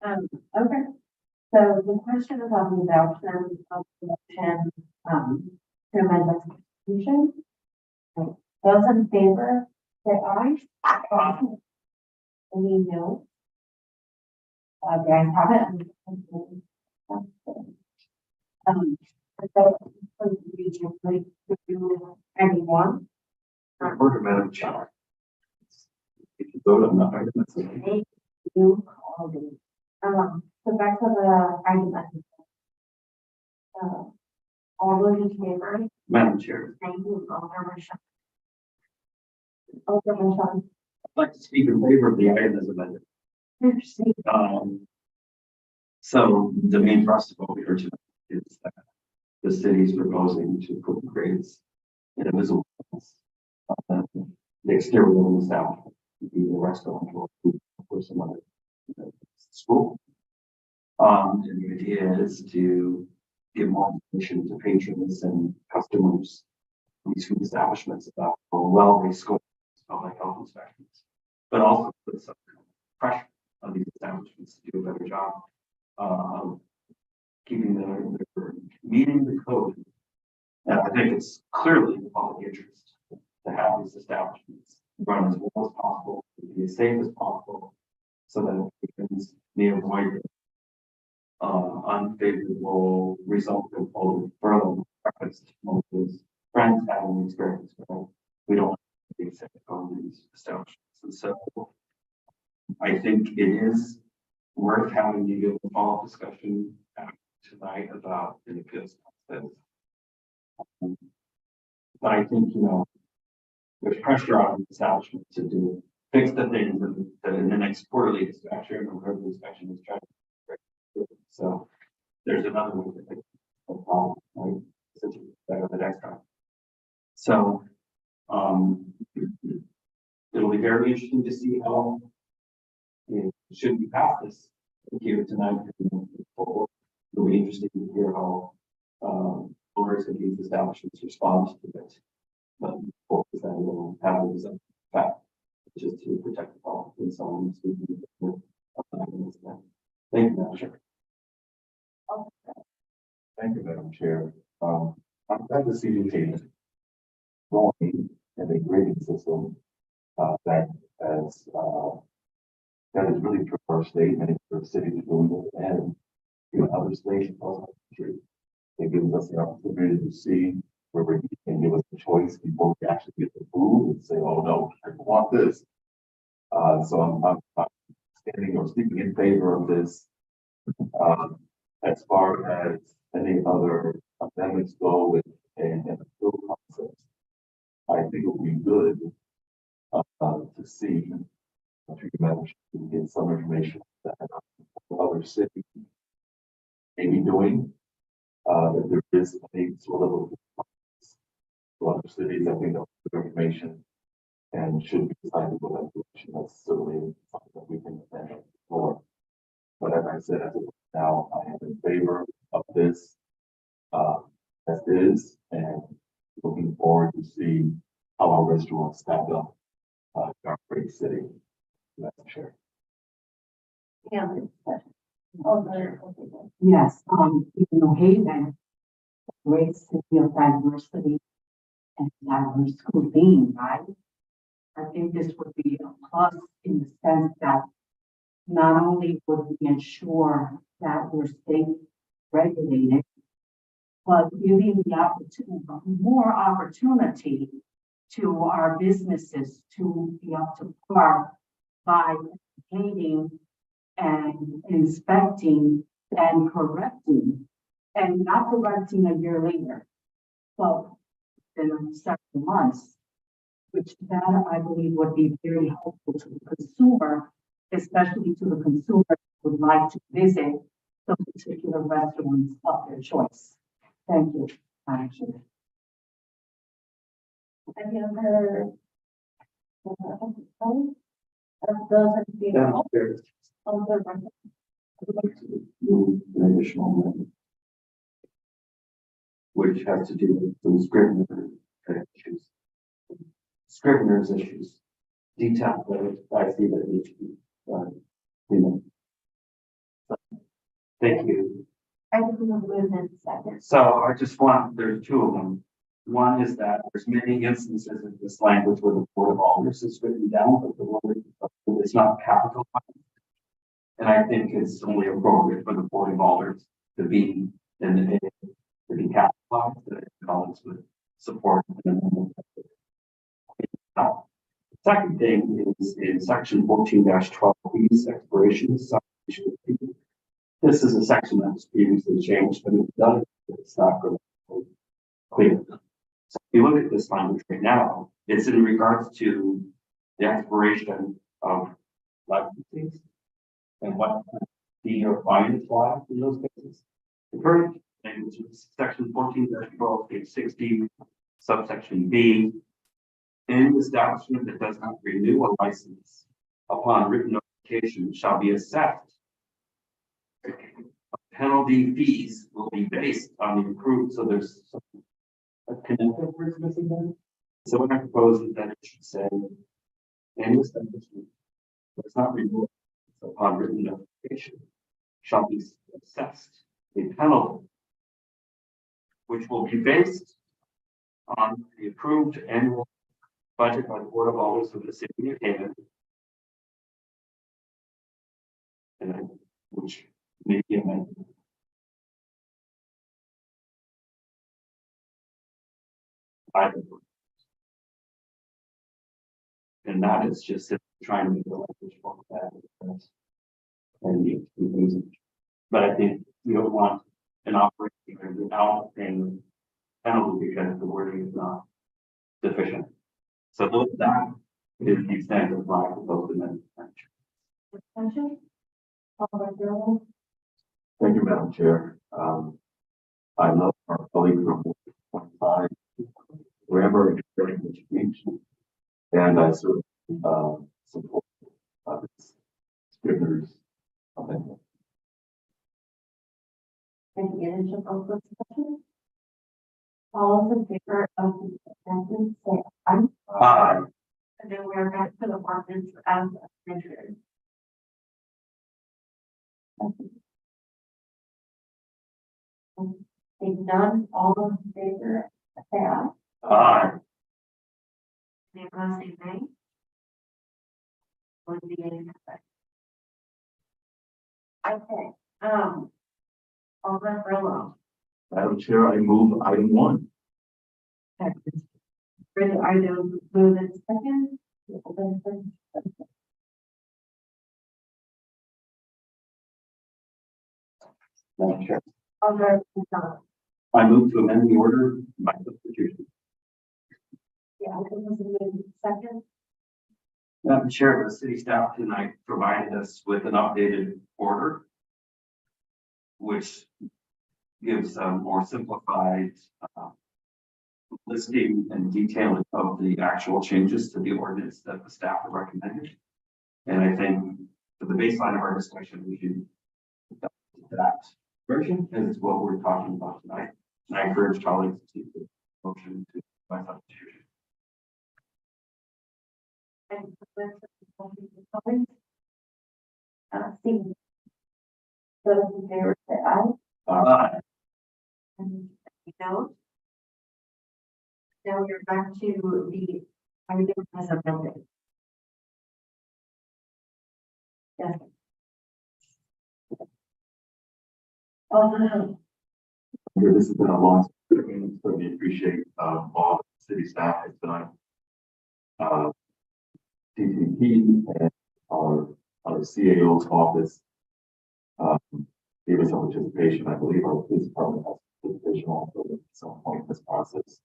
Okay, so the question is on the adoption of the motion, to amend the constitution. Those in favor, say aye. Any no? The ayes have it. Anyone? Order, Madam Chair. If you vote on the item, that's okay. Thank you, Aldi. So back to the item. All those in favor, Madam Chair, thank you, Alderman Shaw. Alderman Shaw. I'd like to speak in favor of the item as amended. Proceed. So the main thrust of what we heard tonight is that the city is proposing to put grades in a visible place. The exterior of the establishment, be the restaurant or some other school. And the idea is to give more information to patrons and customers of these food establishments about how well they score public health inspections, but also put some pressure on these establishments to do a better job of keeping their meeting the code And I think it's clearly in the public interest to have these establishments run as well as possible, to be as safe as possible, so that patrons may avoid unfavorable result of further referenced motives, friends having experience, right? We don't want to be safe on these establishments. And so I think it is worth having the follow-up discussion tonight about the appeals process. But I think, there's pressure on the establishment to fix the things that in the next quarterly inspection or quarterly inspection is trying to. So there's another way to fix the problem, right? Since it's better the next time. So it'll be very interesting to see how should we pass this here tonight. It'll be interesting to hear how owners of these establishments respond to it. But focus that will have as a fact, which is to protect the public and so on. Thank you, Madam Chair. Thank you, Madam Chair. I'm glad to see you taking going and a grading system that has really for our state and for the city to do it and other states across the country. It gives us the opportunity to see where we can give us a choice before we actually get the food and say, oh no, I don't want this. So I'm standing or speaking in favor of this. As far as any other amendments go with an appeal process, I think it would be good to see if you can manage to get some information that other cities may be doing. That there is a sort of a other cities, I think that information and should be decided with that direction. That's certainly something that we can explore. But as I said, as of now, I am in favor of this as is, and looking forward to see how our restaurants stack up in our great city. Madam Chair. Yes, Haven, great city of diversity and diverse cuisine, right? I think this would be a plus in the sense that not only would we ensure that we're state regulated, but giving the opportunity, more opportunity to our businesses to be up to par by educating and inspecting and correcting, and not correcting a year later, but in several months, which that I believe would be very helpful to the consumer, especially to the consumer who would like to visit the particular restaurants of their choice. Thank you, Madam Chair. Any other of those in favor of the record? I would like to move an additional amendment, which has to do with some Scrivener's issues, detailed that I see that need to be Thank you. I think we will move in second. So I just want, there's two of them. One is that there's many instances in this language where the Board of Alders is written down, but the word it's not capitalized. And I think it's only appropriate for the Board of Alders to be capitalized, that colleagues would support. Second thing is in section 14-12B's explorations. This is a section that was previously changed, but it's not really clear. So if you look at this language right now, it's in regards to the exploration of licenses and what the or fine is liable in those cases. The current language is section 14-12, page 60, subsection B. Any establishment that does not renew a license upon written notification shall be assessed. Penalty fees will be based on the approved. So there's a connective word missing there. So what I propose is that it should say any establishment that does not renew upon written notification shall be assessed a penalty, which will be based on the approved annual budget by the Board of Aldermen of the City of New Haven. Which may be amended. By the board. And that is just trying to make the language more clear. And but I think we don't want an operation without paying penalty because the wording is not sufficient. So that is the extent of my proposed amendment. Discussion? Alderman Jones? Thank you, Madam Chair. I love our colleague from 25, grammar and English speech, and I certainly support this Scrivener's amendment. Any additional discussion? All those in favor of the amendment, say aye. Aye. And then we are back to the ordinance as amended. Seeing none, all those in favor, say aye. Aye. Any opposed, say nay. Would be any effect. Okay, Alderman Brillo. Madam Chair, I move item 1. Ready, item move in second. Madam Chair, Alderman Jones. I move to amend the order by substitution. The item was moved in second. Madam Chair, the city staff tonight provided us with an updated order, which gives a more simplified listing and detailing of the actual changes to the ordinance that the staff have recommended. And I think for the baseline of our discussion, we should adopt that version as what we're talking about tonight. And I encourage colleagues to take the motion to by substitution. And colleagues. Seeing those in favor, say aye. And no. Now we're back to the item as amended. Yes. Alderman. This has been a long, so we appreciate all the city staff has done. TTP and our CAO's office gave us some participation. I believe our police department has participation also at some point in this process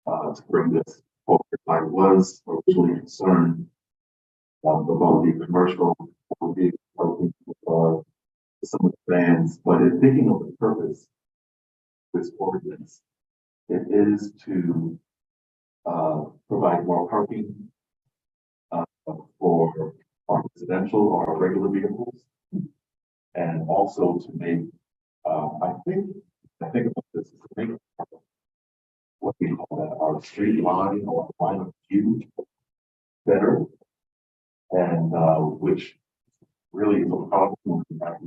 to bring this forward. I was originally concerned about the commercial, some of the brands, but in thinking of the purpose of this ordinance, it is to provide more parking for our residential or our regular vehicles, and also to make, I think about this is to make what we call that our street line or line of view better, and which really is a problem when we have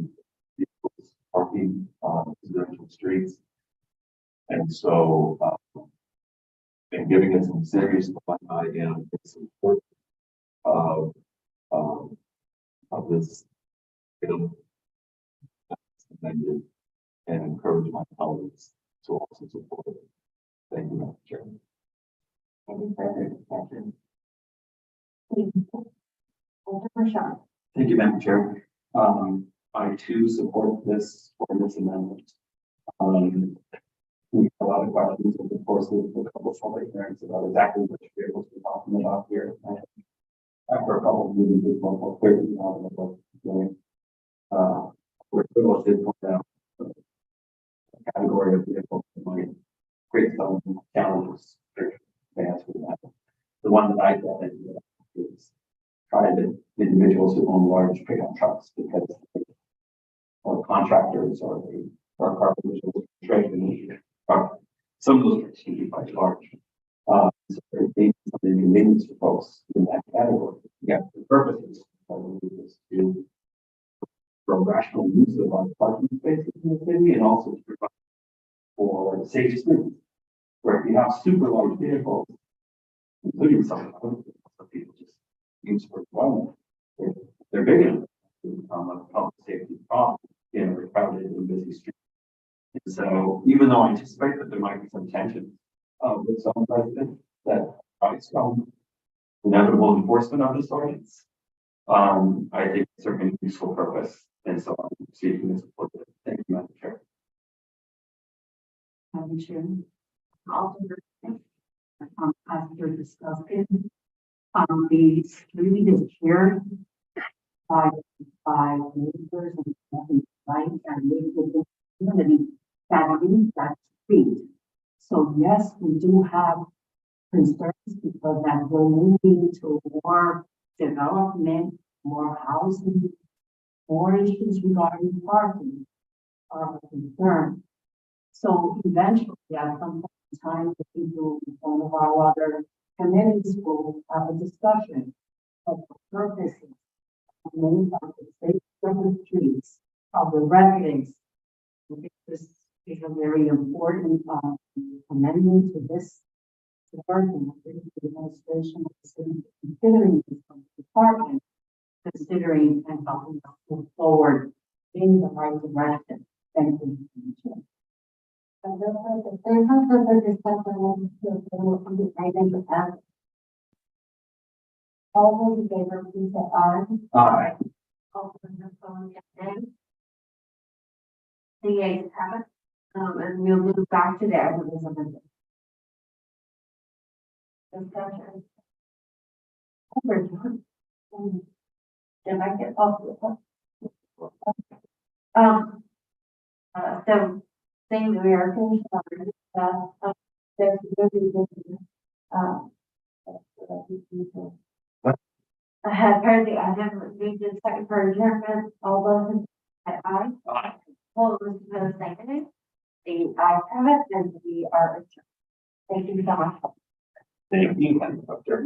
vehicles parking on residential streets, and so and giving it some serious thought and support of this amended, and encourage my colleagues to also support it. Thank you, Madam Chairman. Any further discussion? Alderman Shaw. Thank you, Madam Chair. I too support this ordinance amendment. We had a lot of questions over the course of a couple of public hearings about exactly which vehicles we're talking about here. And after a couple of meetings, it's more clear what we're doing. We're still did point out a category of vehicles that might create some challenges. The one that I thought is private individuals who own large pickup trucks because or contractors or the or carpenters or trade. Some of those trucks can be quite large. So there's some inconvenience for folks in that category. Yeah, the purpose is to for rational use of our parking spaces in the city and also to provide for safe streets. Where if you have super large vehicles, including some of people just use for dwelling, they're big enough to become a public safety problem in a crowded and busy street. And so even though I anticipate that there might be some tension with some residents that might some inevitable enforcement of this ordinance, I think it's serving a useful purpose, and so I'm seeking to support it. Thank you, Madam Chair. Madam Chair. After discussing, the street is shared by neighbors and right, and neighborhood community that use that street. So yes, we do have concerns because as we're moving to more development, more housing, more issues regarding parking are a concern. So eventually, at some point in time, the people in one of our other committees will have a discussion of the purposes of many of the state government streets of the residents. I think this is a very important amendment to this work, and I think the administration of the city is considering this department, considering and helping us move forward in the right direction. Thank you. All those in favor, please say aye. Aye. All those opposed, say nay. The ayes have it, and we'll move back to the evidence amendment. Discussion. Did I get off the? So, saying that we are finished, there's I have heard the item, moved in second for adjournment, all those in say aye. Aye. All those opposed, say nay. The ayes have it, and we are adjourned. Thank you so much. Thank you, Madam Chair.